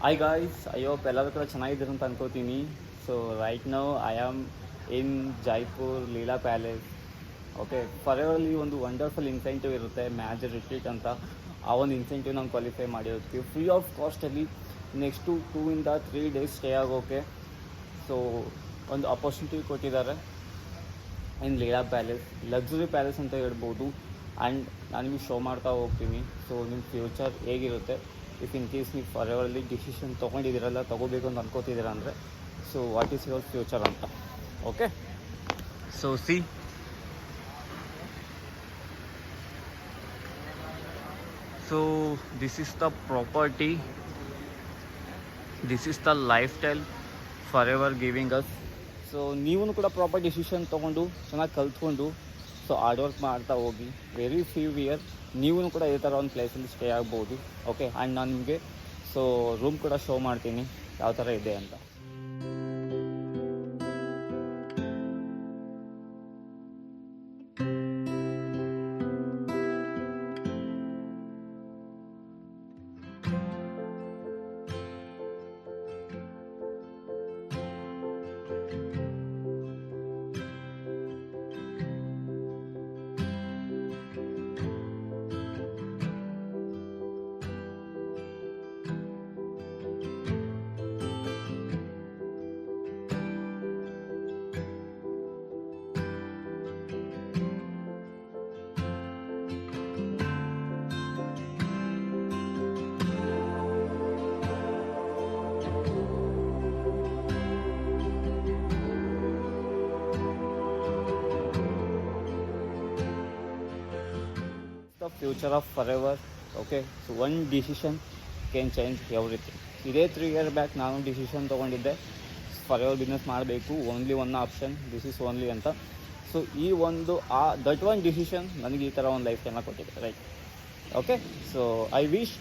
Hi guys, ಅಯ್ಯೋ ಎಲ್ಲರೂ ಕೂಡ ಚೆನ್ನಾಗಿದ್ದೀರ ಅಂತ ಅನ್ಕೋತೀನಿ. So right now I am in Jaipur Leela palace. Okay, Forever Living ಒಂದು ವಂಡರ್ಫುಲ್ ಇನ್ಸೆಂಟಿವ್ ಇರುತ್ತೆ, ಮ್ಯಾಜರ್ ರಿಟ್ರೀಟ್ ಅಂತ. ಆ ಒಂದು ಇನ್ಸೆಂಟಿವ್ ನಾವು ಕ್ವಾಲಿಫೈ ಮಾಡಿರ್ತೀವಿ ಫ್ರೀ ಆಫ್ ಕಾಸ್ಟಲ್ಲಿ ನೆಕ್ಸ್ಟು 2 3 ಡೇಸ್ ಸ್ಟೇ ಆಗೋಕೆ. ಸೊ ಒಂದು ಅಪರ್ಚುನಿಟಿ ಕೊಟ್ಟಿದ್ದಾರೆ in Leela palace, luxury palace ಅಂತ ಹೇಳ್ಬೋದು. ಆ್ಯಂಡ್ ನಾನು ನಿಮಗೆ ಶೋ ಮಾಡ್ತಾ ಹೋಗ್ತೀನಿ. ಸೊ ನಿಮ್ಮ ಫ್ಯೂಚರ್ ಹೇಗಿರುತ್ತೆ, ಇಫ್ ಇನ್ ಕೇಸ್ ನೀವು ಫರೆವರ್ಲಿ ಡಿಸಿಷನ್ ತೊಗೊಂಡಿದ್ದೀರಲ್ಲ, ತೊಗೋಬೇಕು ಅಂತ ಅನ್ಕೋತಿದ್ದೀರ ಅಂದರೆ, so what is your future ಅಂತ. Okay, so see so this is the property, this is the lifestyle Forever giving us. So ನೀವು ಕೂಡ ಪ್ರಾಪರ್ ಡಿಸಿಷನ್ ತೊಗೊಂಡು ಚೆನ್ನಾಗಿ ಕಲ್ತ್ಕೊಂಡು ಸೊ ಹಾರ್ಡ್ ವರ್ಕ್ ಮಾಡ್ತಾ ಹೋಗಿ, ವೆರಿ ಫ್ಯೂ ಇಯರ್ ನೀವು ಕೂಡ ಇದೇ ಥರ ಒಂದು ಪ್ಲೇಸಲ್ಲಿ ಸ್ಟೇ ಆಗ್ಬೋದು. ಓಕೆ, ಆ್ಯಂಡ್ ನಾನು ನಿಮಗೆ ಸೊ ರೂಮ್ ಕೂಡ ಶೋ ಮಾಡ್ತೀನಿ ಯಾವ ಥರ ಇದೆ ಅಂತ. The future of forever. Okay, so one decision can change everything. ಇದೇ 3 year ಬ್ಯಾಕ್ ನಾನು ಡಿಸಿಷನ್ ತೊಗೊಂಡಿದ್ದೆ, ಫರೆವರ್ ಬಿಸ್ನೆಸ್ ಮಾಡಬೇಕು, only one option, this is only ಅಂತ. ಸೊ ಈ ಒಂದು ದಟ್ ಒನ್ ಡಿಸಿಷನ್ ನನಗೆ ಈ ಥರ ಒಂದು ಲೈಫ್ ಟೈಮ್ನ ಕೊಟ್ಟಿದೆ, right? Okay, so I wish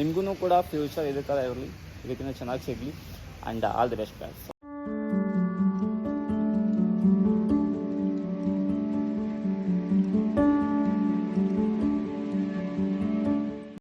ನಿಮಗೂ ಕೂಡ ಫ್ಯೂಚರ್ ಇದೇ ಥರ ಇರಲಿ, ಇದಕ್ಕಿಂತ ಚೆನ್ನಾಗಿ ಸಿಗಲಿ, and all the best guys.